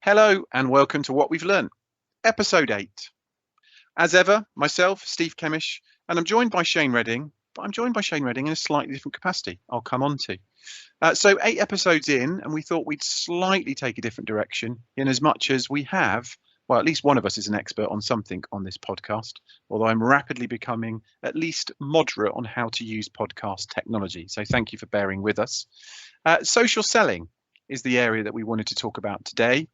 Hello and welcome to What We've Learned, Episode 8. As ever, myself, Steve Kemish, and I'm joined by Shane Redding, but I'm joined by Shane Redding in a slightly different capacity I'll come on to. So 8 episodes in, and we thought we'd slightly take a different direction in as much as we have, well, at least one of us is an expert on something on this podcast, although I'm rapidly becoming at least moderate on how to use podcast technology. So thank you for bearing with us. Social selling is the area that we wanted to talk about today.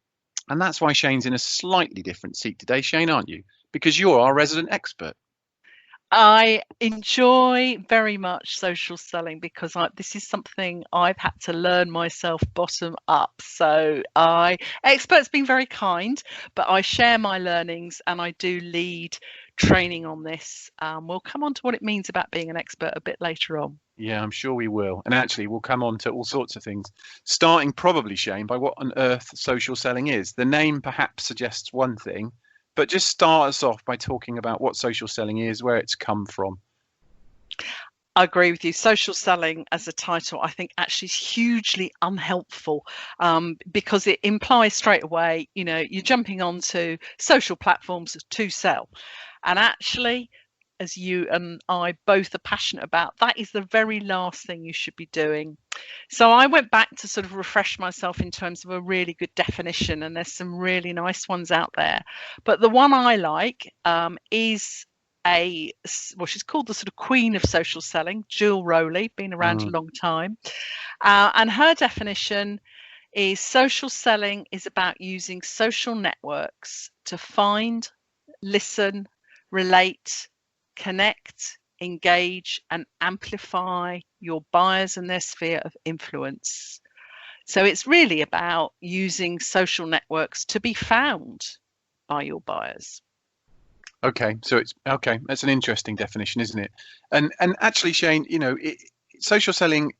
And that's why Shane's in a slightly different seat today, Shane, aren't you? Because you're our resident expert. I enjoy very much social selling because this is something I've had to learn myself bottom up. So expert's been very kind, but I share my learnings and I do lead training on this. We'll come on to what it means about being an expert a bit later on. Yeah, I'm sure we will. And actually, we'll come on to all sorts of things, starting probably, Shane, by what on earth social selling is. The name perhaps suggests one thing, but just start us off by talking about what social selling is, where it's come from. I agree with you. Social selling as a title, I think actually is hugely unhelpful because it implies straight away, you're jumping onto social platforms to sell. And actually, as you and I both are passionate about, that is the very last thing you should be doing. So I went back to sort of refresh myself in terms of a really good definition, and there's some really nice ones out there. But the one I like is she's called the sort of queen of social selling, Jill Rowley, been around a long time. And her definition is social selling is about using social networks to find, listen, relate, connect, engage, and amplify your buyers and their sphere of influence. So it's really about using social networks to be found by your buyers. Okay, so that's an interesting definition, isn't it? And actually, Shane, social selling,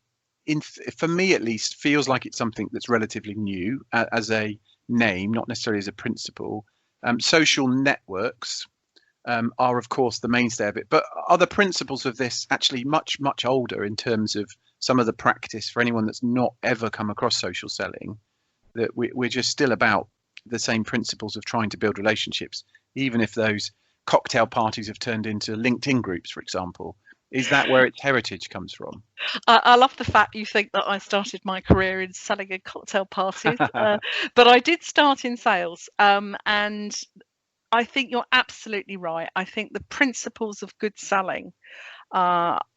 for me at least, feels like it's something that's relatively new as a name, not necessarily as a principle. Social networks are, of course, the mainstay of it. But are the principles of this actually much, much older in terms of some of the practice for anyone that's not ever come across social selling? That we're just still about the same principles of trying to build relationships, even if those cocktail parties have turned into LinkedIn groups, for example. Is that where its heritage comes from? I love the fact you think that I started my career in selling at cocktail parties, but I did start in sales, and I think you're absolutely right. I think the principles of good selling,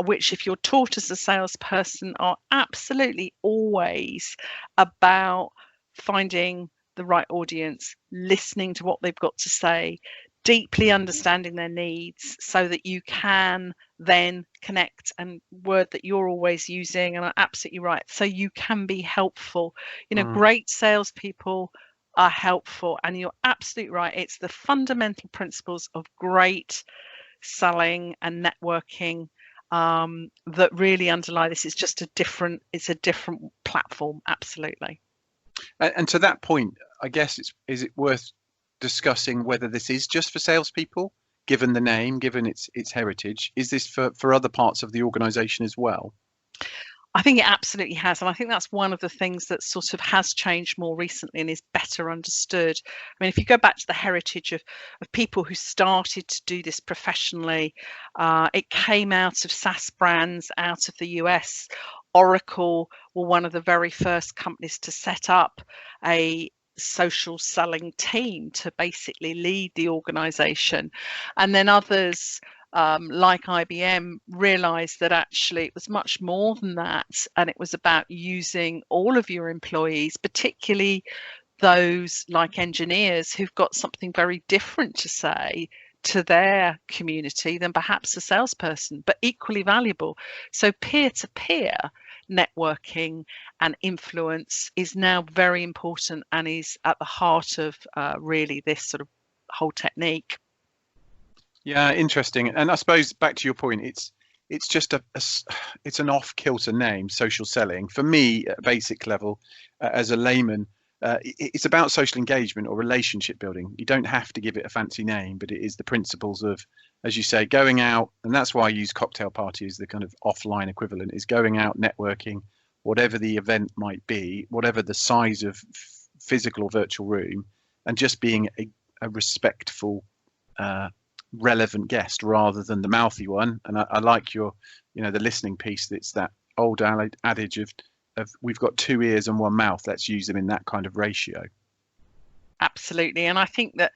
which if you're taught as a salesperson, are absolutely always about finding the right audience, listening to what they've got to say, deeply understanding their needs so that you can then connect, and word that you're always using, and I'm absolutely right, so you can be helpful. Great salespeople are helpful, and you're absolutely right, it's the fundamental principles of great selling and networking that really underlie this. It's just a different platform. Absolutely. And to that point, I guess is it worth discussing whether this is just for salespeople, given the name, given its heritage? Is this for other parts of the organization as well? I think it absolutely has. And I think that's one of the things that sort of has changed more recently and is better understood. I mean, if you go back to the heritage of people who started to do this professionally, it came out of SaaS brands out of the US. Oracle were one of the very first companies to set up a social selling team to basically lead the organization. And then others like IBM realized that actually it was much more than that, and it was about using all of your employees, particularly those like engineers who've got something very different to say to their community than perhaps a salesperson, but equally valuable. So peer-to-peer networking and influence is now very important and is at the heart of really this sort of whole technique. Yeah, interesting. And I suppose back to your point, it's just it's an off-kilter name, social selling. For me, at a basic level, as a layman, it's about social engagement or relationship building. You don't have to give it a fancy name, but it is the principles of, as you say, going out. And that's why I use cocktail party as the kind of offline equivalent, is going out, networking, whatever the event might be, whatever the size of physical or virtual room, and just being a respectful, relevant guest rather than the mouthy one. And I like your, the listening piece. That's that old adage of we've got two ears and one mouth. Let's use them in that kind of ratio. Absolutely. And I think that,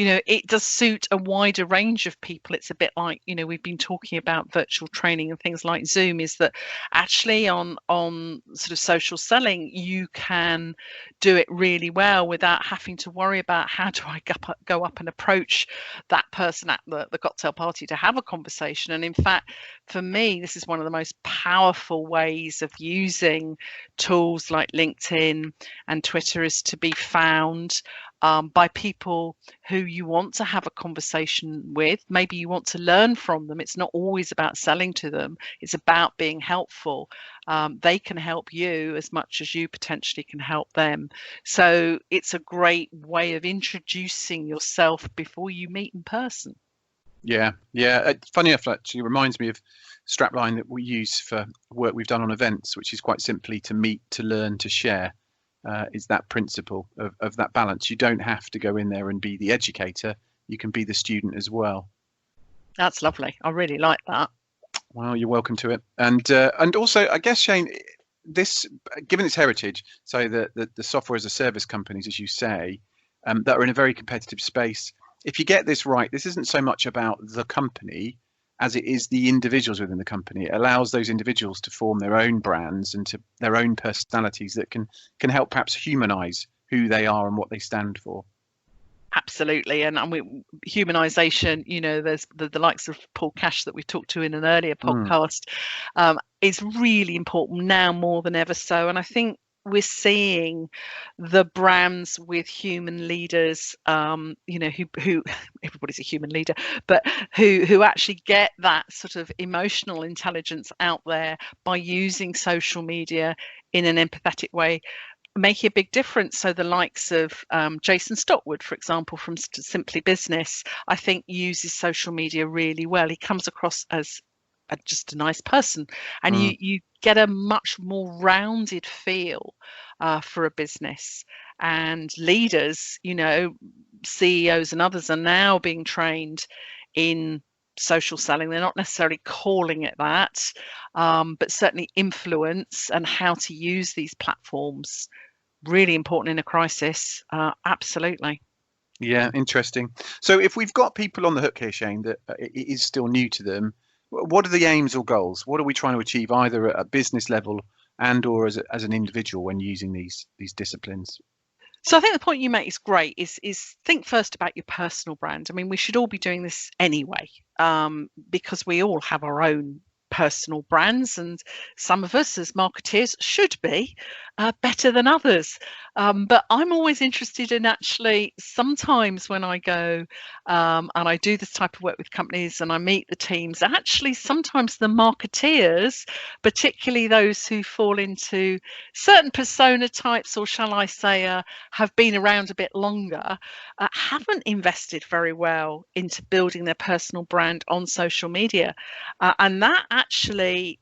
it does suit a wider range of people. It's a bit like, we've been talking about virtual training and things like Zoom, is that actually on sort of social selling, you can do it really well without having to worry about how do I go up and approach that person at the cocktail party to have a conversation. And in fact, for me, this is one of the most powerful ways of using tools like LinkedIn and Twitter, is to be found by people who you want to have a conversation with. Maybe you want to learn from them. It's not always about selling to them. It's about being helpful. They can help you as much as you potentially can help them. So it's a great way of introducing yourself before you meet in person. Yeah. Funny enough, actually reminds me of strapline that we use for work we've done on events, which is quite simply to meet, to learn, to share. Is that principle of that balance. You don't have to go in there and be the educator. You can be the student as well. That's lovely. I really like that. Well, you're welcome to it. And also, I guess, Shane, this, given its heritage, so the software as a service companies, as you say, that are in a very competitive space, if you get this right, this isn't so much about the company as it is the individuals within the company. It allows those individuals to form their own brands and to their own personalities that can help perhaps humanize who they are and what they stand for. Absolutely. And humanization, there's the likes of Paul Cash that we talked to in an earlier podcast, is really important now more than ever so. And I think we're seeing the brands with human leaders, who everybody's a human leader, but who actually get that sort of emotional intelligence out there by using social media in an empathetic way, making a big difference. So the likes of Jason Stockwood, for example, from Simply Business, I think uses social media really well. He comes across as just a nice person, and you get a much more rounded feel for a business. And leaders, CEOs and others, are now being trained in social selling. They're not necessarily calling it that, but certainly influence and how to use these platforms. Really important in a crisis. Absolutely. Yeah, interesting. So if we've got people on the hook here, Shane, that it is still new to them, what are the aims or goals? What are we trying to achieve either at a business level and or as an individual when using these disciplines? So I think the point you make is great, is think first about your personal brand. I mean, we should all be doing this anyway, because we all have our own personal brands, and some of us as marketeers should be better than others. But I'm always interested in, actually, sometimes when I go and I do this type of work with companies and I meet the teams, actually sometimes the marketeers, particularly those who fall into certain persona types, or shall I say have been around a bit longer, haven't invested very well into building their personal brand on social media. And that actually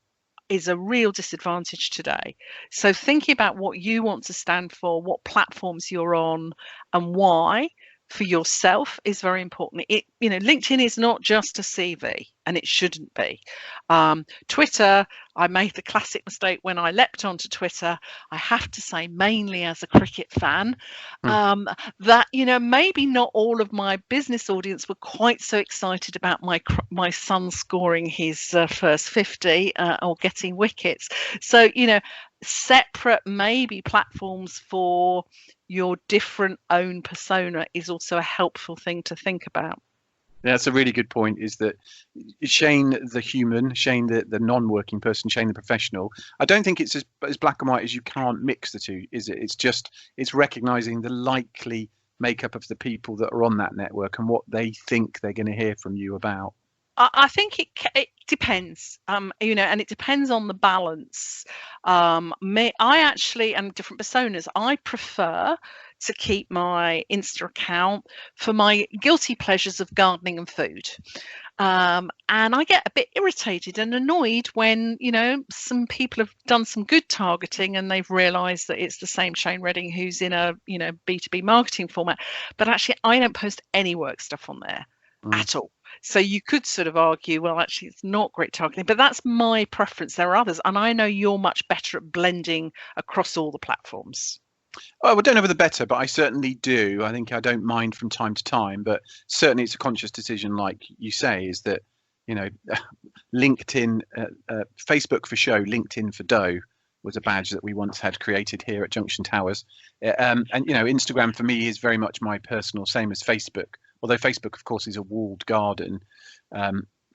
is a real disadvantage today. So thinking about what you want to stand for, what platforms you're on, and why for yourself is very important. LinkedIn is not just a CV, and it shouldn't be. Twitter, I made the classic mistake when I leapt onto Twitter, I have to say, mainly as a cricket fan, that maybe not all of my business audience were quite so excited about my son scoring his first 50 or getting wickets. So separate maybe platforms for your different own persona is also a helpful thing to think about. Yeah, that's a really good point, is that Shane the human, Shane the non-working person, Shane the professional, I don't think it's as black and white as you can't mix the two, is it? It's recognizing the likely makeup of the people that are on that network and what they think they're going to hear from you about. I think it depends, and it depends on the balance. I actually, and different personas, I prefer to keep my Insta account for my guilty pleasures of gardening and food. And I get a bit irritated and annoyed when, some people have done some good targeting and they've realised that it's the same Shane Redding who's in a, B2B marketing format. But actually, I don't post any work stuff on there at all. So you could sort of argue, well, actually, it's not great targeting, but that's my preference. There are others, and I know you're much better at blending across all the platforms. Oh, I don't know whether better, but I certainly do. I think I don't mind from time to time, but certainly it's a conscious decision, like you say, is that, you know, LinkedIn, Facebook for show, LinkedIn for dough was a badge that we once had created here at Junction Towers. And, Instagram for me is very much my personal, same as Facebook, although Facebook, of course, is a walled garden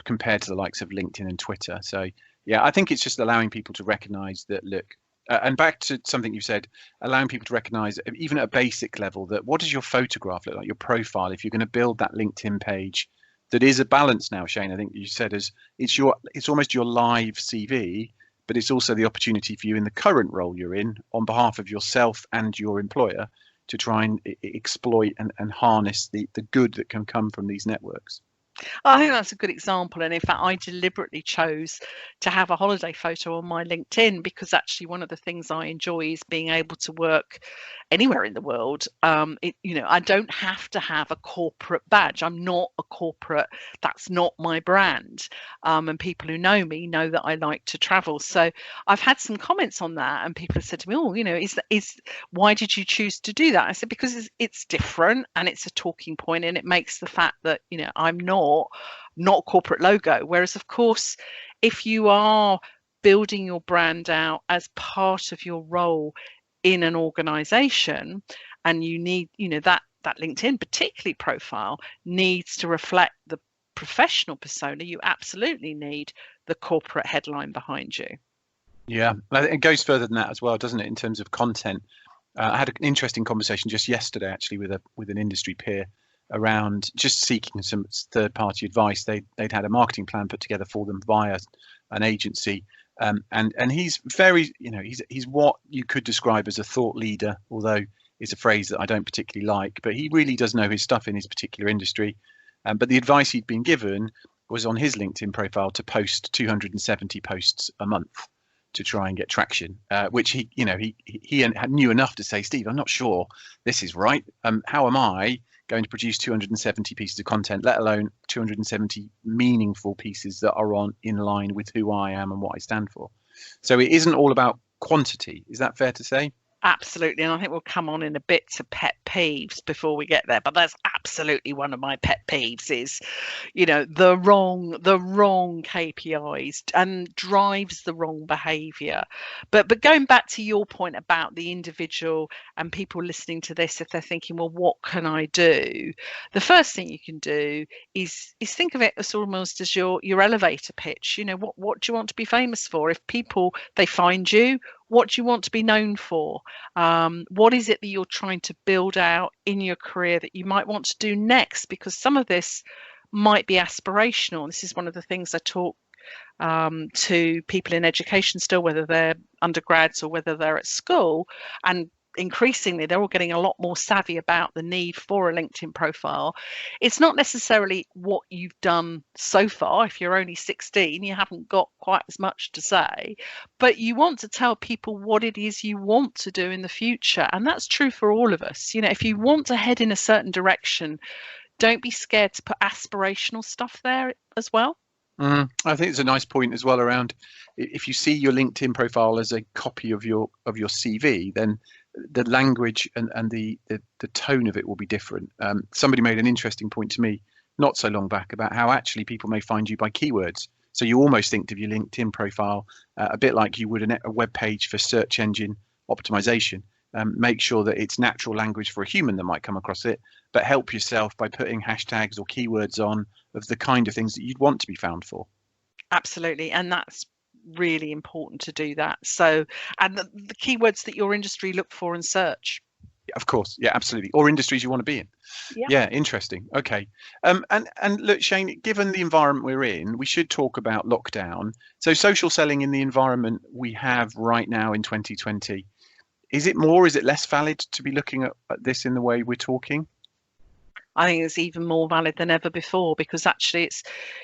compared to the likes of LinkedIn and Twitter. So, yeah, I think it's just allowing people to recognize that, look, and back to something you said, allowing people to recognize, even at a basic level, that what does your photograph look like, your profile, if you're going to build that LinkedIn page that is a balance now, Shane. I think you said as it's almost your live CV, but it's also the opportunity for you in the current role you're in on behalf of yourself and your employer to try and exploit and harness the good that can come from these networks. I think that's a good example. And in fact, I deliberately chose to have a holiday photo on my LinkedIn because actually one of the things I enjoy is being able to work anywhere in the world. I don't have to have a corporate badge. I'm not a corporate. That's not my brand. And people who know me know that I like to travel. So I've had some comments on that, and people have said to me, "Oh, why did you choose to do that?" I said because it's different and it's a talking point, and it makes the fact that I'm not corporate logo. Whereas, of course, if you are building your brand out as part of your role in an organization, and you need, that LinkedIn particularly profile needs to reflect the professional persona, you absolutely need the corporate headline behind you. Yeah, it goes further than that as well, doesn't it, in terms of content? I had an interesting conversation just yesterday, actually, with an industry peer around just seeking some third-party advice. They'd had a marketing plan put together for them via an agency, and he's very, he's what you could describe as a thought leader, although it's a phrase that I don't particularly like. But he really does know his stuff in his particular industry. But the advice he'd been given was on his LinkedIn profile to post 270 posts a month to try and get traction, which he knew enough to say, Steve, I'm not sure this is right. How am I going to produce 270 pieces of content, let alone 270 meaningful pieces that are in line with who I am and what I stand for? So it isn't all about quantity. Is that fair to say? Absolutely. And I think we'll come on in a bit to pet peeves before we get there. But that's absolutely one of my pet peeves is, the wrong KPIs and drives the wrong behavior. But going back to your point about the individual and people listening to this, if they're thinking, well, what can I do? The first thing you can do is think of it as almost as your elevator pitch. What do you want to be famous for? If people, they find you, what do you want to be known for? What is it that you're trying to build out in your career that you might want to do next? Because some of this might be aspirational. This is one of the things I talk to people in education still, whether they're undergrads or whether they're at school. And increasingly, they're all getting a lot more savvy about the need for a LinkedIn profile. It's not necessarily what you've done so far. If you're only 16, you haven't got quite as much to say, but you want to tell people what it is you want to do in the future. And that's true for all of us. If you want to head in a certain direction, don't be scared to put aspirational stuff there as well. I think it's a nice point as well around if you see your LinkedIn profile as a copy of your CV, then the language and the tone of it will be different. Somebody made an interesting point to me not so long back about how actually people may find you by keywords. So you almost think of your LinkedIn profile a bit like you would a web page for search engine optimization. Make sure that it's natural language for a human that might come across it, but help yourself by putting hashtags or keywords on of the kind of things that you'd want to be found for. Absolutely. And that's really important to do that. So, and the keywords that your industry look for and search. of course. Yeah, absolutely. Or industries you want to be in. Yeah. Yeah, interesting. Okay. And look, Shane, given the environment we're in, we should talk about lockdown. So social selling in the environment we have right now in 2020, is it more, is it less valid to be looking at this in the way we're talking? I think it's even more valid than ever before, because actually it's,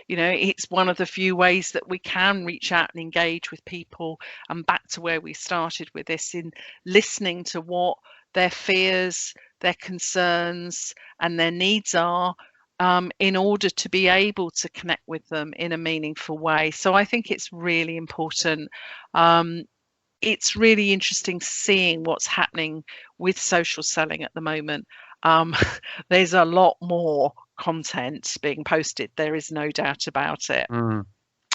it's one of the few ways that we can reach out and engage with people. And back to where we started with this, in listening to what their fears, their concerns, and their needs are, in order to be able to connect with them in a meaningful way. So I think it's really important. It's really interesting seeing what's happening with social selling at the moment. Um, there's a lot more content being posted. There is no doubt about it. Mm.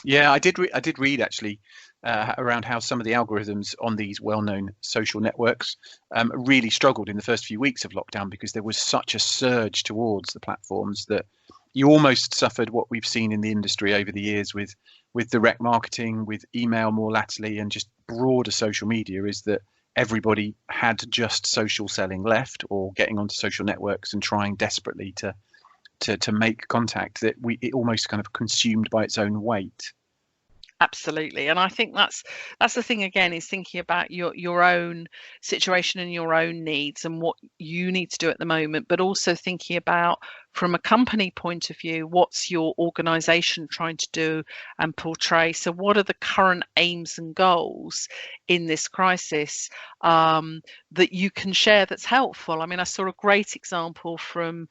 Yeah, I did read actually around how some of the algorithms on these well-known social networks really struggled in the first few weeks of lockdown because there was such a surge towards the platforms that you almost suffered what we've seen in the industry over the years with direct marketing, with email more latterly, and just broader social media, is that everybody had just social selling left, or getting onto social networks and trying desperately to make contact, that it almost kind of consumed by its own weight. Absolutely. And I think that's the thing again, is thinking about your own situation and your own needs and what you need to do at the moment, but also thinking about, from a company point of view, what's your organization trying to do and portray. So what are the current aims and goals in this crisis, that you can share, that's helpful? I mean, I saw a great example from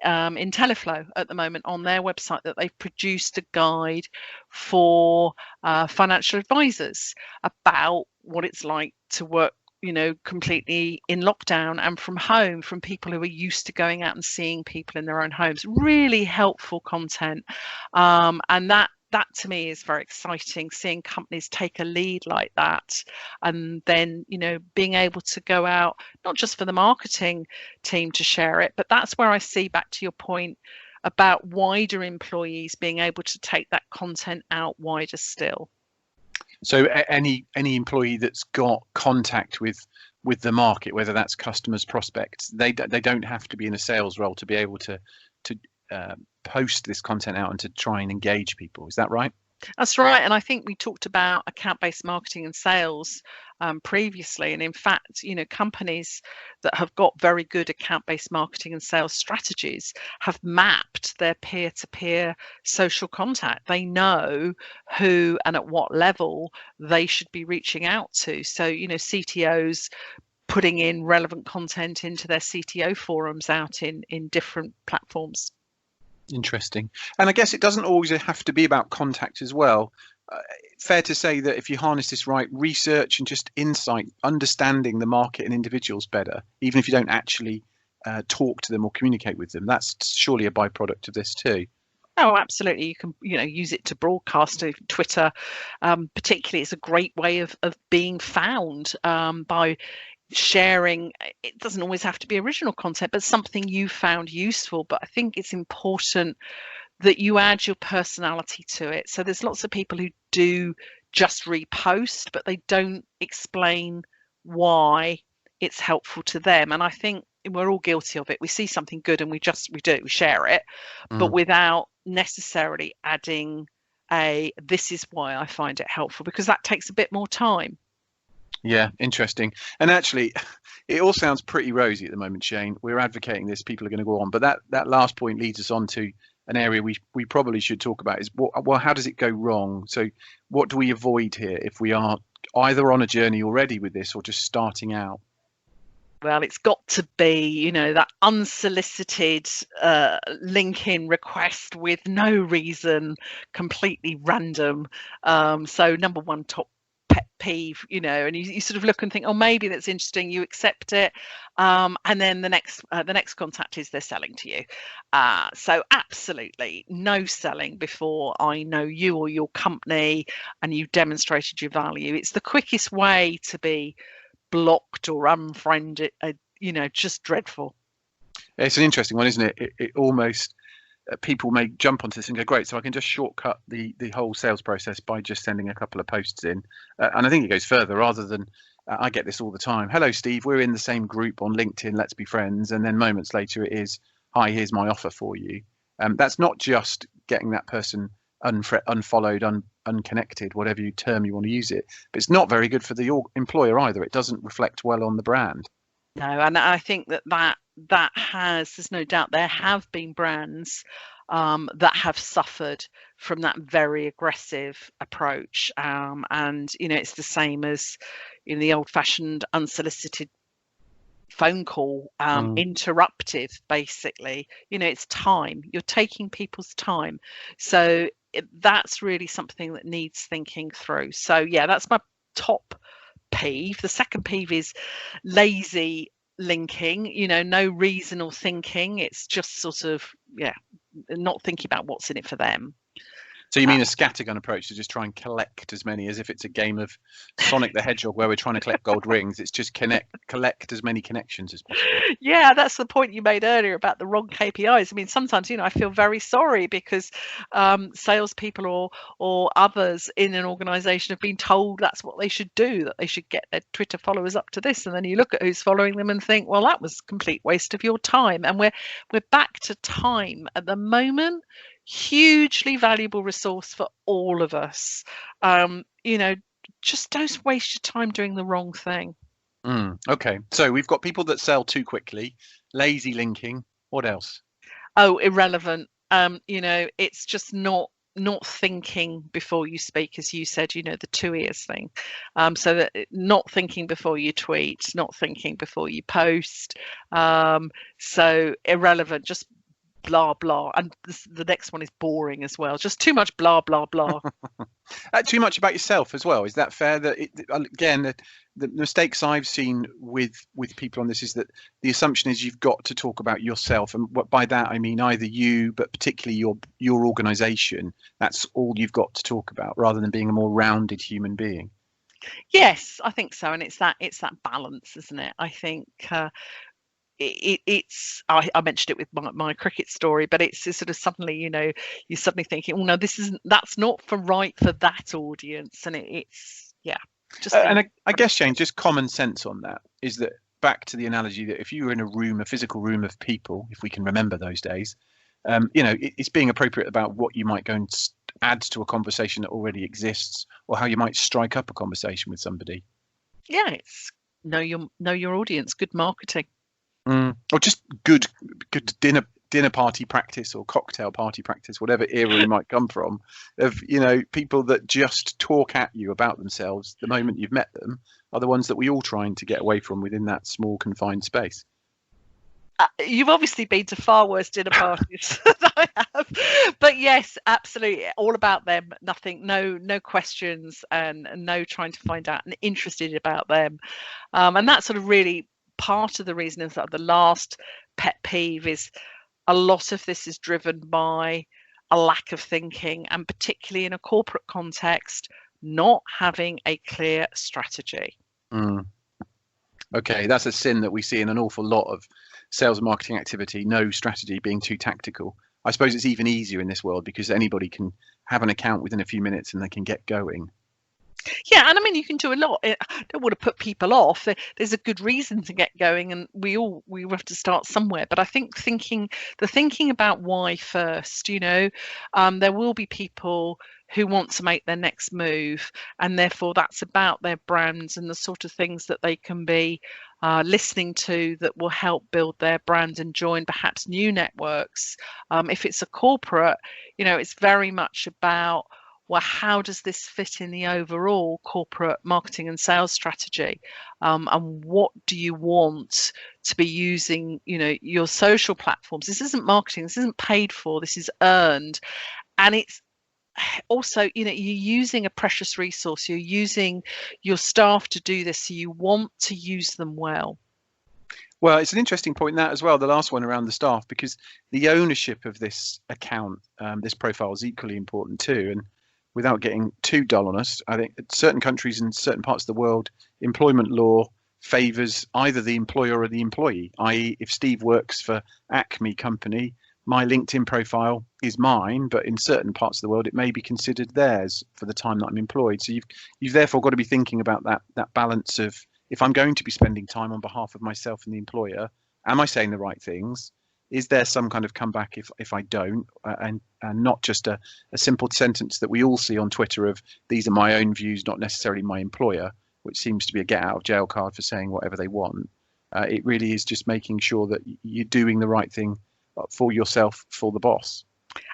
Intelliflow at the moment on their website, that they've produced a guide for financial advisors about what it's like to work, completely in lockdown and from home, from people who are used to going out and seeing people in their own homes. Really helpful content, and that to me is very exciting, seeing companies take a lead like that, and then being able to go out, not just for the marketing team to share it, but that's where I see, back to your point about wider employees being able to take that content out wider still. So any employee that's got contact with the market, whether that's customers, prospects, they don't have to be in a sales role to be able to post this content out and to try and engage people. Is that right? That's right. And I think we talked about account-based marketing and sales previously. And in fact, companies that have got very good account-based marketing and sales strategies have mapped their peer-to-peer social contact. They know who and at what level they should be reaching out to. So, CTOs putting in relevant content into their CTO forums out in different platforms. Interesting. And I guess it doesn't always have to be about contact as well. Fair to say that if you harness this right, research and just insight, understanding the market and individuals better, even if you don't actually talk to them or communicate with them, that's surely a byproduct of this too. Oh, absolutely. You can, use it to broadcast to Twitter. Particularly, it's a great way of being found, by sharing. It doesn't always have to be original content, but something you found useful. But I think it's important that you add your personality to it. So there's lots of people who do just repost, but they don't explain why it's helpful to them. And I think we're all guilty of it. We see something good and we share it, but without necessarily adding this is why I find it helpful, because that takes a bit more time. Yeah, interesting. And actually, it all sounds pretty rosy at the moment, Shane. We're advocating this, people are going to go on. But that last point leads us on to an area we probably should talk about, is well, how does it go wrong? So what do we avoid here if we are either on a journey already with this or just starting out? Well, it's got to be, that unsolicited LinkedIn request with no reason, completely random. So number one top pet peeve, and you sort of look and think, oh, maybe that's interesting. You accept it, and then the next contact is they're selling to you. So absolutely no selling before I know you or your company and you've demonstrated your value. It's the quickest way to be blocked or unfriended, just dreadful. It's an interesting one, isn't it? It almost, people may jump onto this and go, great, so I can just shortcut the whole sales process by just sending a couple of posts in. And I think it goes further, rather than I get this all the time. Hello, Steve. We're in the same group on LinkedIn. Let's be friends. And then moments later, it is, hi, here's my offer for you. That's not just getting that person unfollowed, unconnected, whatever term you want to use it. But it's not very good for the employer either. It doesn't reflect well on the brand. No, and I think that has, there's no doubt there have been brands that have suffered from that very aggressive approach. And, it's the same as in the old-fashioned unsolicited phone call, interrupted, basically. It's time. You're taking people's time. So that's really something that needs thinking through. So, yeah, that's my top peeve. The second peeve is lazy linking, no reason or thinking. It's just sort of, not thinking about what's in it for them. So you mean a scattergun approach to just try and collect as many, as if it's a game of Sonic the Hedgehog where we're trying to collect gold rings. It's just collect as many connections as possible. Yeah, that's the point you made earlier about the wrong KPIs. I mean, sometimes, I feel very sorry because salespeople or others in an organization have been told that's what they should do, that they should get their Twitter followers up to this. And then you look at who's following them and think, well, that was a complete waste of your time. And we're back to time at the moment. Hugely valuable resource for all of us. Just don't waste your time doing the wrong thing. Okay, so we've got people that sell too quickly, lazy linking. What else? Oh, irrelevant. It's just not thinking before you speak, as you said, the 2 ears thing. So that not thinking before you tweet, not thinking before you post. So irrelevant, just blah blah. And the next one is boring as well, just too much blah blah blah. Too much about yourself as well. Is that fair? That again, the mistakes I've seen with people on this is that the assumption is you've got to talk about yourself, and by that I mean either you, but particularly your organization. That's all you've got to talk about, rather than being a more rounded human being. Yes, I think so. And it's that balance, isn't it? I think it's I mentioned it with my cricket story, but it's sort of suddenly, you're suddenly thinking, oh no, that's not right for that audience. And it's just and I guess, Shane, just common sense on that is that, back to the analogy that if you were in a physical room of people, if we can remember those days, it's being appropriate about what you might go and add to a conversation that already exists, or how you might strike up a conversation with somebody. Yeah, it's know your audience, good marketing. Or just good dinner party practice or cocktail party practice, whatever era you might come from, of people that just talk at you about themselves the moment you've met them are the ones that we all trying to get away from within that small confined space. You've obviously been to far worse dinner parties than I have, but yes, absolutely, all about them. Nothing, no questions, and no trying to find out and interested about them, and that's sort of really part of the reason is that the last pet peeve is a lot of this is driven by a lack of thinking, and particularly in a corporate context, not having a clear strategy. Okay, that's a sin that we see in an awful lot of sales and marketing activity, no strategy, being too tactical. I suppose it's even easier in this world because anybody can have an account within a few minutes and they can get going. Yeah, and I mean, you can do a lot. I don't want to put people off. There's a good reason to get going, and we have to start somewhere. But I think thinking about why first. There will be people who want to make their next move, and therefore that's about their brands and the sort of things that they can be listening to that will help build their brand and join perhaps new networks. If it's a corporate, it's very much about, well, how does this fit in the overall corporate marketing and sales strategy? And what do you want to be using, your social platforms? This isn't marketing, this isn't paid for, this is earned. And it's also, you're using a precious resource, you're using your staff to do this, so you want to use them well. Well, it's an interesting point that as well, the last one around the staff, because the ownership of this account, this profile is equally important too. And without getting too dull on us, I think certain countries and certain parts of the world, employment law favours either the employer or the employee, i.e. if Steve works for Acme company, my LinkedIn profile is mine, but in certain parts of the world, it may be considered theirs for the time that I'm employed. So you've therefore got to be thinking about that balance of if I'm going to be spending time on behalf of myself and the employer, am I saying the right things? Is there some kind of comeback if I don't, and not just a simple sentence that we all see on Twitter of these are my own views, not necessarily my employer, which seems to be a get out of jail card for saying whatever they want. It really is just making sure that you're doing the right thing for yourself, for the boss.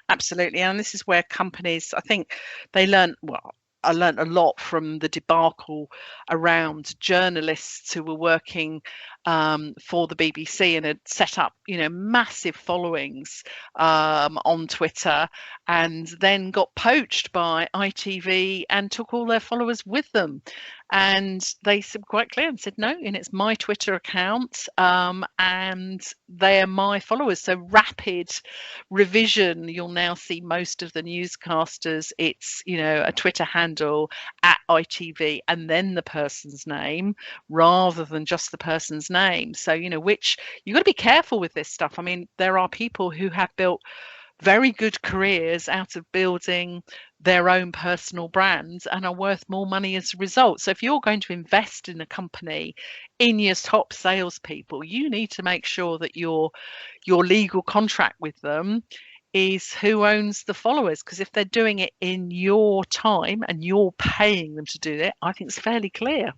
Absolutely. And this is where companies, I think they learn, well, I learned a lot from the debacle around journalists who were working for the BBC and had set up, massive followings on Twitter, and then got poached by ITV and took all their followers with them. And they said quite clear and said, no, and it's my Twitter account, and they are my followers. So rapid revision, you'll now see most of the newscasters, it's, a Twitter handle at ITV and then the person's name rather than just the person's name. So, which you've got to be careful with this stuff. I mean, there are people who have built very good careers out of building their own personal brands and are worth more money as a result. So if you're going to invest in a company, in your top salespeople, you need to make sure that your legal contract with them is who owns the followers, because if they're doing it in your time and you're paying them to do it, I think it's fairly clear.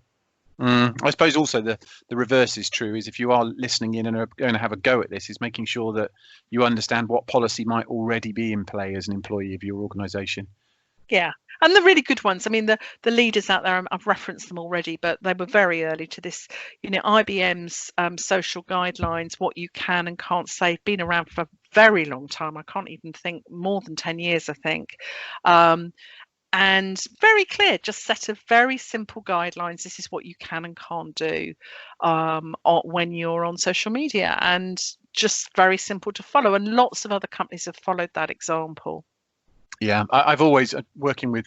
I suppose also the reverse is true, is if you are listening in and are going to have a go at this, is making sure that you understand what policy might already be in play as an employee of your organisation. Yeah. And the really good ones, I mean, the leaders out there, I've referenced them already, but they were very early to this. IBM's social guidelines, what you can and can't say, been around for a very long time. I can't even think, more than 10 years, I think. And very clear, just set of very simple guidelines. This is what you can and can't do when you're on social media, and just very simple to follow. And lots of other companies have followed that example. Yeah, I've always, working with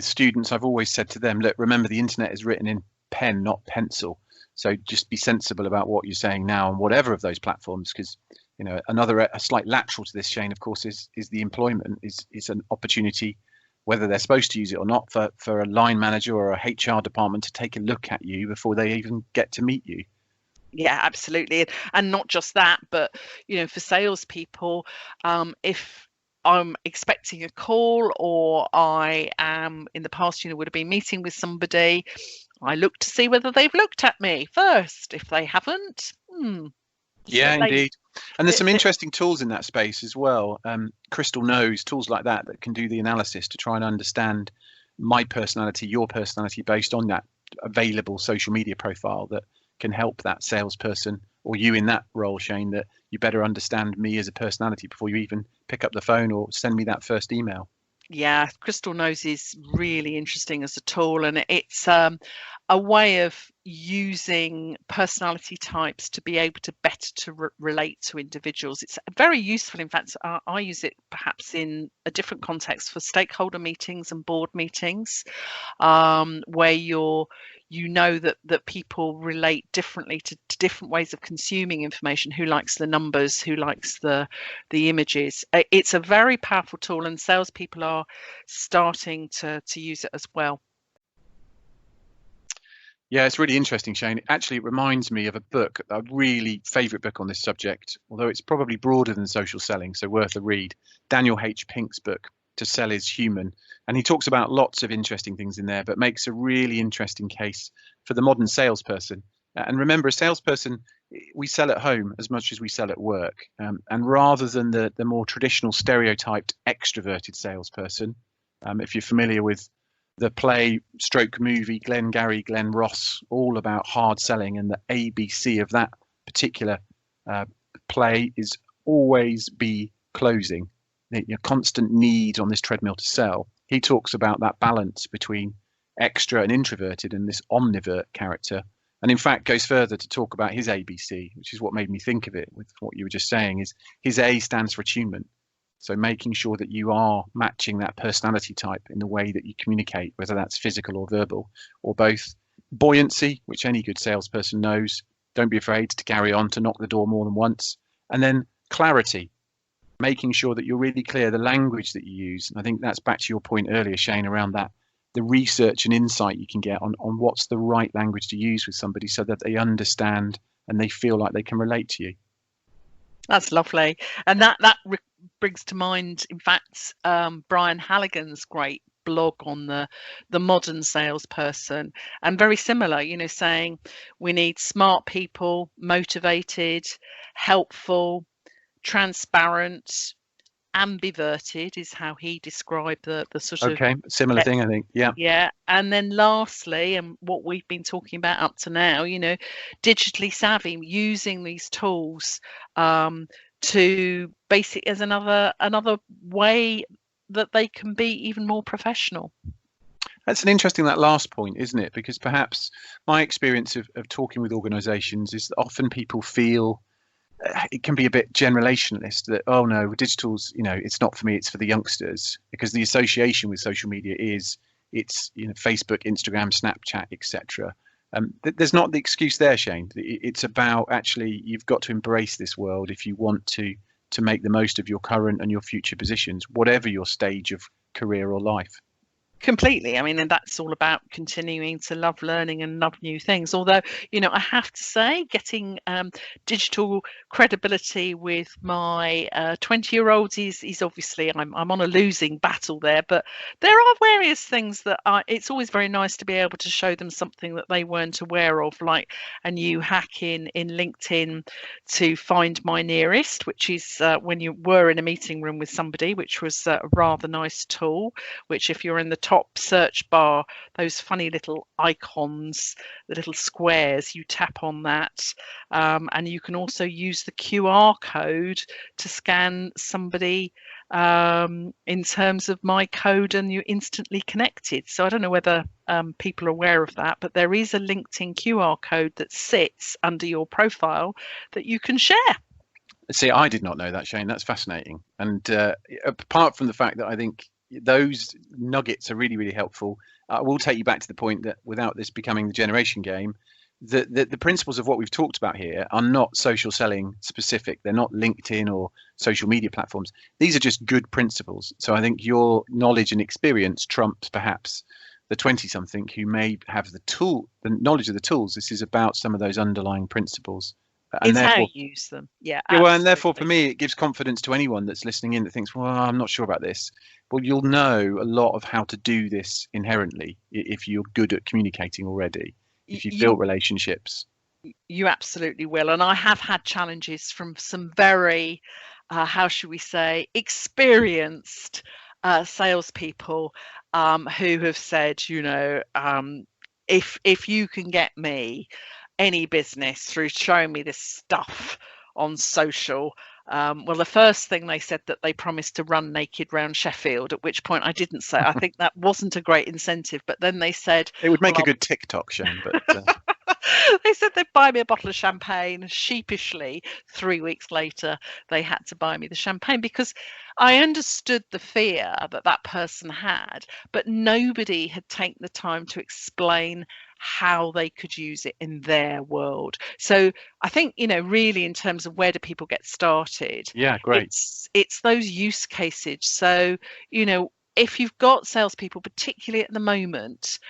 students, I've always said to them, look, remember the internet is written in pen, not pencil. So just be sensible about what you're saying now on whatever of those platforms, because a slight lateral to this, Shane, of course, is the employment is an opportunity, whether they're supposed to use it or not, for a line manager or a HR department to take a look at you before they even get to meet you. Yeah, absolutely. And not just that, but, for salespeople, if I'm expecting a call, or I am in the past, would have been meeting with somebody, I look to see whether they've looked at me first. If they haven't, Yeah, indeed. And there's some interesting tools in that space as well. Crystal knows tools like that can do the analysis to try and understand my personality, your personality, based on that available social media profile, that can help that salesperson, or you in that role, Shane, that you better understand me as a personality before you even pick up the phone or send me that first email. Yeah, Crystal Knows is really interesting as a tool, and it's a way of using personality types to be able to better relate to individuals. It's very useful. In fact, I use it perhaps in a different context for stakeholder meetings and board meetings, where that people relate differently to different ways of consuming information. Who likes the numbers? Who likes the images? It's a very powerful tool, and salespeople are starting to use it as well. Yeah, it's really interesting, Shane. Actually, it reminds me of a book, a really favourite book on this subject, although it's probably broader than social selling, so worth a read. Daniel H. Pink's book, To Sell is Human. And he talks about lots of interesting things in there, but makes a really interesting case for the modern salesperson. And remember, a salesperson, we sell at home as much as we sell at work. And rather than the more traditional stereotyped extroverted salesperson, if you're familiar with the play stroke movie Glengarry Glen Ross, all about hard selling, and the ABC of that particular play is always be closing. Your constant need on this treadmill to sell. He talks about that balance between extra and introverted, and this omnivert character, and in fact goes further to talk about his ABC, which is what made me think of it with what you were just saying. Is his A stands for attunement. So making sure that you are matching that personality type in the way that you communicate, whether that's physical or verbal, or both. Buoyancy, which any good salesperson knows. Don't be afraid to carry on, to knock the door more than once. And then clarity, making sure that you're really clear the language that you use. And I think that's back to your point earlier, Shane, around that the research and insight you can get on what's the right language to use with somebody so that they understand and they feel like they can relate to you. That's lovely, and that brings to mind, in fact, Brian Halligan's great blog on the modern salesperson, and very similar, saying we need smart people, motivated, helpful, transparent, ambiverted is how he described the sort of Okay, similar thing, I think. Yeah. yeah. And then lastly, and what we've been talking about up to now, digitally savvy, using these tools to basic as another way that they can be even more professional. That's an interesting, that last point, isn't it? Because perhaps my experience of talking with organizations is that often people feel it can be a bit generationalist that, oh no, digital's, it's not for me, it's for the youngsters, because the association with social media is it's, Facebook, Instagram, Snapchat, etc. There's not the excuse there, Shane. It's about actually you've got to embrace this world if you want to make the most of your current and your future positions, whatever your stage of career or life. Completely. I mean, and that's all about continuing to love learning and love new things. Although, I have to say, getting digital credibility with my 20-year-olds is obviously I'm on a losing battle there. But there are various things that it's always very nice to be able to show them something that they weren't aware of, like a new hack in LinkedIn to find my nearest, which is when you were in a meeting room with somebody, which was a rather nice tool, which if you're in the top search bar, those funny little icons, the little squares, you tap on that, and you can also use the QR code to scan somebody in terms of my code, and you're instantly connected. So I don't know whether people are aware of that, but there is a LinkedIn QR code that sits under your profile that you can share. See, I did not know that, Shane. That's fascinating. And apart from the fact that I think those nuggets are really, really helpful, I will take you back to the point that without this becoming the generation game, the principles of what we've talked about here are not social selling specific. They're not LinkedIn or social media platforms. These are just good principles. So I think your knowledge and experience trumps perhaps the 20-something who may have the knowledge of the tools. This is about some of those underlying principles. And It's therefore, how you use them. Yeah, yeah, well, and therefore for absolutely. me, it gives confidence to anyone that's listening in that thinks, well, I'm not sure about this. Well, you'll know a lot of how to do this inherently if you're good at communicating already, if you've built You relationships. you absolutely will. And I have had challenges from some very, how should we say, experienced salespeople who have said, if you can get me any business through showing me this stuff on social. Well, the first thing they said that they promised to run naked round Sheffield, at which point I didn't say. I think that wasn't a great incentive. But then they said, It would make well, a good TikTok, Shane, but they said they'd buy me a bottle of champagne. Sheepishly, 3 weeks later, they had to buy me the champagne because I understood the fear that that person had, but nobody had taken the time to explain how they could use it in their world. So I think, really in terms of where do people get started, yeah, great. it's those use cases. So, if you've got salespeople, particularly at the moment,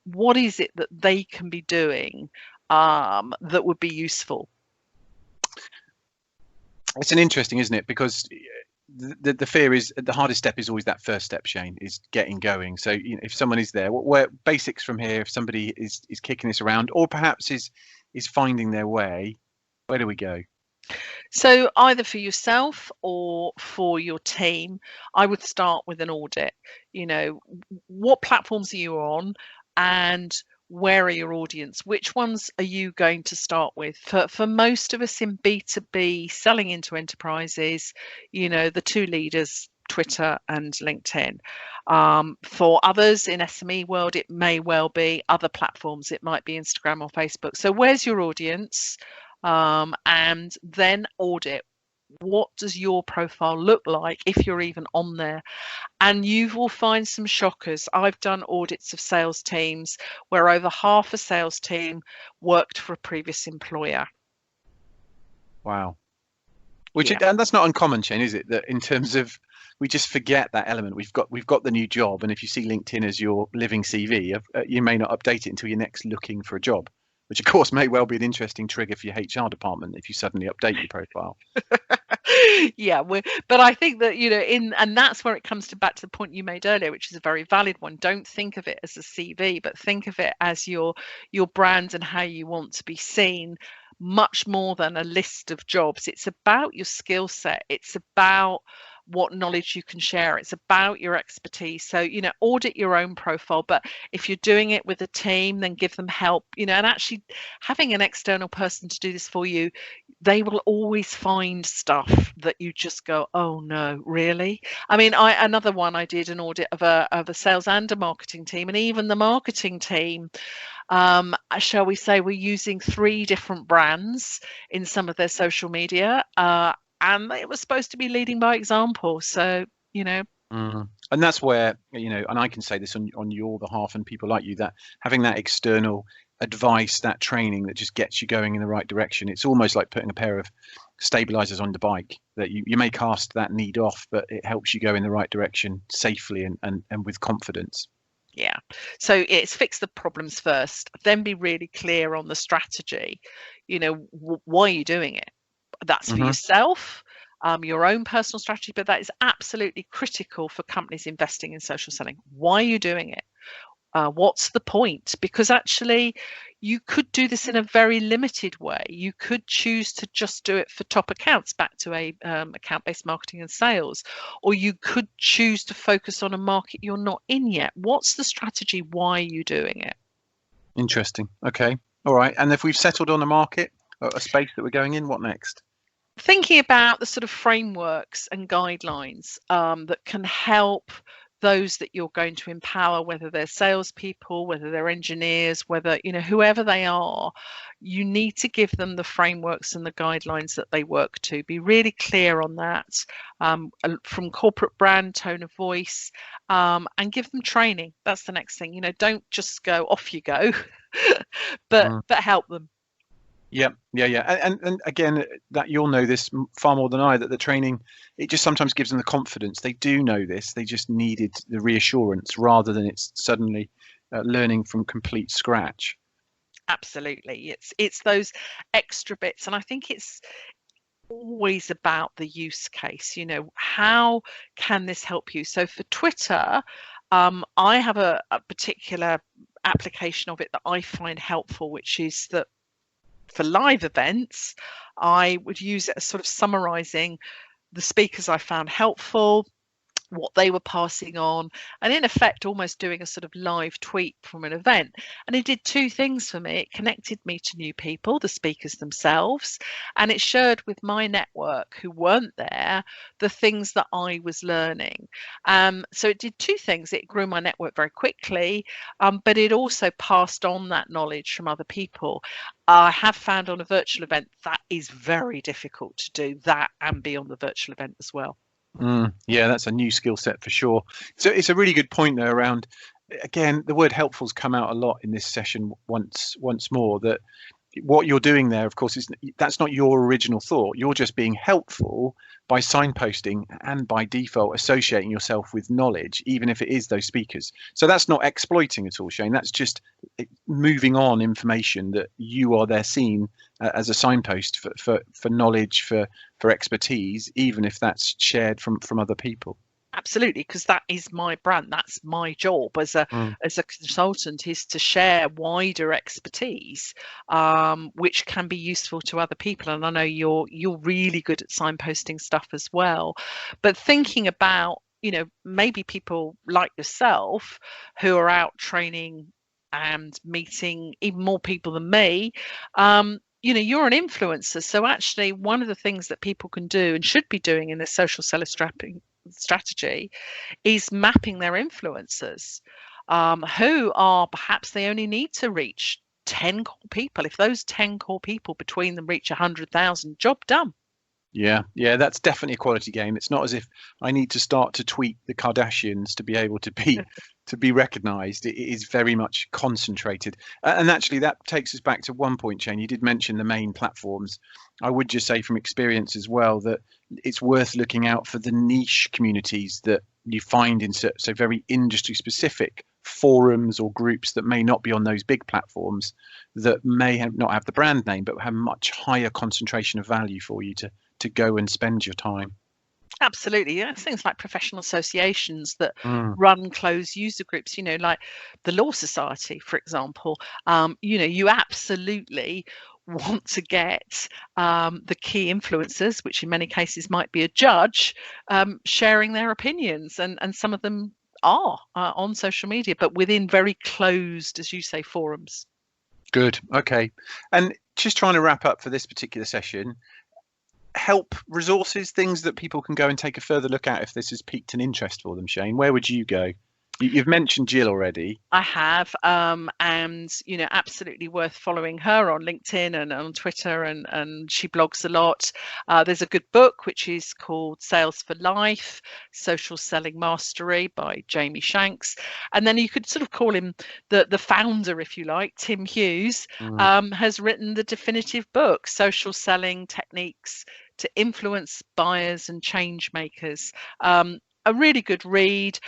what is it that they can be doing that would be useful? It's an interesting, isn't it? Because the fear is the hardest step is always that first step, Shane, is getting going. So if someone is there, where basics from here, if somebody is kicking this around or perhaps is finding their way, where do we go? So either for yourself or for your team, I would start with an audit. What platforms are you on, and where are your audience? Which ones are you going to start with? For most of us in B2B selling into enterprises, the two leaders, Twitter and LinkedIn. For others in SME world, it may well be other platforms. It might be Instagram or Facebook. So where's your audience? And then audit. What does your profile look like if you're even on there? And you will find some shockers. I've done audits of sales teams where over half a sales team worked for a previous employer. Wow. Yeah. And that's not uncommon, Shane, is it? That in terms of we just forget that element. We've got the new job, and if you see LinkedIn as your living CV, you may not update it until you're next looking for a job, which of course may well be an interesting trigger for your HR department if you suddenly update your profile. Yeah, but I think that, and that's where it comes back to the point you made earlier, which is a very valid one. Don't think of it as a CV, but think of it as your brand and how you want to be seen, much more than a list of jobs. It's about your skill set. It's about what knowledge you can share. It's about your expertise. So, audit your own profile, but if you're doing it with a team, then give them help, and actually having an external person to do this for you, they will always find stuff that you just go, oh no, really? I mean, another one, I did an audit of a sales and a marketing team, and even the marketing team, shall we say, were using 3 different brands in some of their social media, and it was supposed to be leading by example. So, And that's where, and I can say this on your behalf and people like you, that having that external advice, that training that just gets you going in the right direction, it's almost like putting a pair of stabilizers on the bike, that you may cast that need off, but it helps you go in the right direction safely and with confidence. Yeah. So it's fix the problems first, then be really clear on the strategy. Why are you doing it? That's for yourself, your own personal strategy, but that is absolutely critical for companies investing in social selling. Why are you doing it? What's the point? Because actually, you could do this in a very limited way. You could choose to just do it for top accounts, back to a account-based marketing and sales, or you could choose to focus on a market you're not in yet. What's the strategy? Why are you doing it? Interesting. Okay. All right. And if we've settled on a market, a space that we're going in, what next? Thinking about the sort of frameworks and guidelines that can help those that you're going to empower, whether they're salespeople, whether they're engineers, whether, whoever they are, you need to give them the frameworks and the guidelines that they work to. Be really clear on that, from corporate brand, tone of voice, and give them training. That's the next thing. Don't just go, off you go, but help them. Yeah. And again, that you'll know this far more than I, that the training, it just sometimes gives them the confidence. They do know this. They just needed the reassurance rather than it's suddenly learning from complete scratch. Absolutely. It's those extra bits. And I think it's always about the use case. How can this help you? So for Twitter, I have a particular application of it that I find helpful, which is that for live events, I would use it as sort of summarizing the speakers I found helpful, what they were passing on, and in effect almost doing a sort of live tweet from an event. And it did 2 things for me. It connected me to new people, the speakers themselves, and it shared with my network who weren't there the things that I was learning. So it did 2 things. It grew my network very quickly, but it also passed on that knowledge from other people. I have found on a virtual event that is very difficult to do that and be on the virtual event as well. Yeah, that's a new skill set for sure. So it's a really good point there around, again, the word helpful's come out a lot in this session once more, that what you're doing there, of course, that's not your original thought. You're just being helpful by signposting and by default associating yourself with knowledge, even if it is those speakers. So that's not exploiting at all, Shane. That's just moving on information that you are there seen as a signpost for knowledge, for expertise, even if that's shared from other people. Absolutely, because that is my brand. That's my job as a consultant, is to share wider expertise, which can be useful to other people. And I know you're really good at signposting stuff as well. But thinking about, maybe people like yourself who are out training and meeting even more people than me. You're an influencer. So actually, one of the things that people can do and should be doing in their social seller strategy is mapping their influencers, who are perhaps they only need to reach 10 core people. If those 10 core people between them reach 100,000, job done. Yeah, that's definitely a quality game. It's not as if I need to start to tweet the Kardashians to be able to be recognized. It is very much concentrated. And actually that takes us back to one point, Shane. You did mention the main platforms. I would just say from experience as well that it's worth looking out for the niche communities that you find in so very industry specific forums or groups that may not be on those big platforms, that may not have the brand name but have much higher concentration of value for you to go and spend your time. Absolutely. Yeah, things like professional associations that Mm. run closed user groups, like the Law Society, for example. You absolutely want to get the key influencers, which in many cases might be a judge, sharing their opinions. And some of them are on social media, but within very closed, as you say, forums. Good. Okay. And just trying to wrap up for this particular session, help resources, things that people can go and take a further look at if this has piqued an interest for them. Shane, where would you go? You've mentioned Jill already. I have, and absolutely worth following her on LinkedIn and on Twitter, and she blogs a lot. There's a good book which is called Sales for Life: Social Selling Mastery by Jamie Shanks, and then you could sort of call him the founder, if you like. Tim Hughes has written the definitive book, Social Selling Techniques to Influence Buyers and Change Makers. A really good read.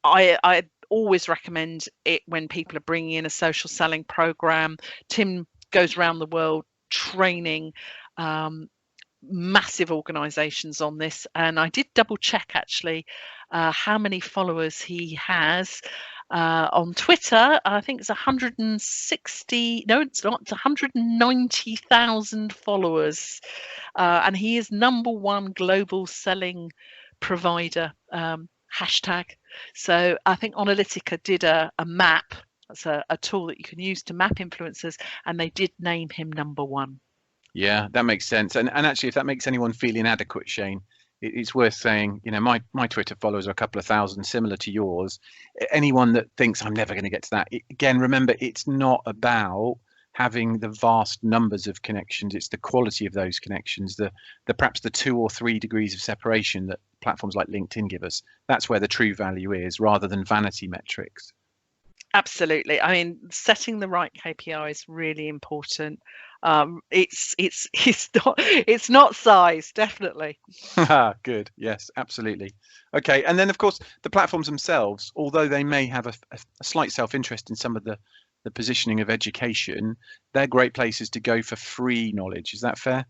I always recommend it when people are bringing in a social selling program. Tim goes around the world training massive organizations on this, and I did double check actually how many followers he has on Twitter. I think it's 160, no it's not, it's 190,000 followers, and he is #1 global selling provider, hashtag. So I think Analytica did a map. That's a tool that you can use to map influencers, and they did name him #1. Yeah, that makes sense. And actually, if that makes anyone feel inadequate, Shane, it's worth saying, my Twitter followers are a couple of thousand, similar to yours. Anyone that thinks I'm never going to get to that, again, remember, it's not about having the vast numbers of connections. It's the quality of those connections, the perhaps the 2 or 3 degrees of separation that platforms like LinkedIn give us. That's where the true value is, rather than vanity metrics. Absolutely. I mean, setting the right KPI is really important. It's not size, definitely. Good. Yes, absolutely. Okay. And then, of course, the platforms themselves, although they may have a slight self-interest in some of the positioning of education, they're great places to go for free knowledge. Is that fair?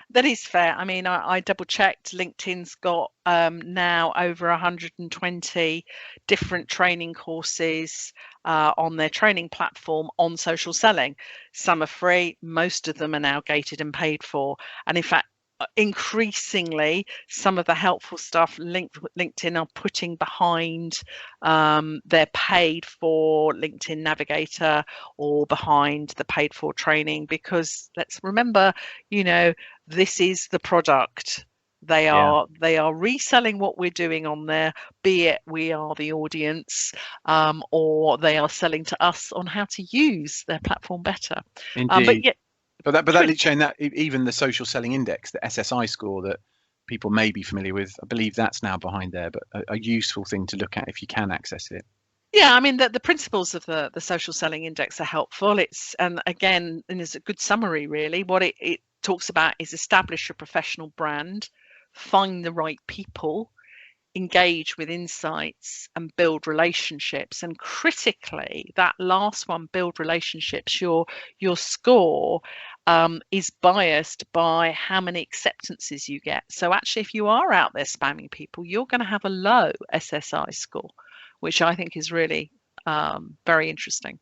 That is fair. I mean, I double checked. LinkedIn's got now over 120 different training courses on their training platform on social selling. Some are free, most of them are now gated and paid for. And in fact, increasingly, some of the helpful stuff LinkedIn are putting behind their paid for LinkedIn Navigator or behind the paid for training, because let's remember, this is the product. They are reselling what we're doing on there, be it we are the audience, or they are selling to us on how to use their platform better. Indeed. But yeah, But that showing that even the social selling index, the SSI score that people may be familiar with, I believe that's now behind there, but a useful thing to look at if you can access it. Yeah, I mean, the principles of the social selling index are helpful. And it's a good summary, really. What it talks about is establish a professional brand, find the right people, engage with insights, and build relationships. And critically, that last one, build relationships, your score is biased by how many acceptances you get. So actually, if you are out there spamming people, you're going to have a low SSI score, which I think is really very interesting.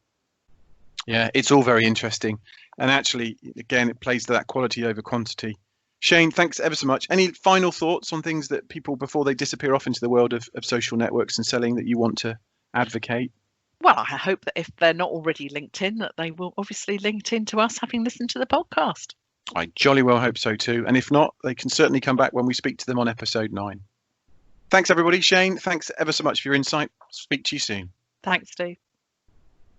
Yeah, it's all very interesting. And actually, again, it plays to that quality over quantity. Shane, thanks ever so much. Any final thoughts on things that people, before they disappear off into the world of social networks and selling, that you want to advocate? Well, I hope that if they're not already linked in, that they will obviously link in to us having listened to the podcast. I jolly well hope so too. And if not, they can certainly come back when we speak to them on episode 9. Thanks, everybody. Shane, thanks ever so much for your insight. Speak to you soon. Thanks, Steve.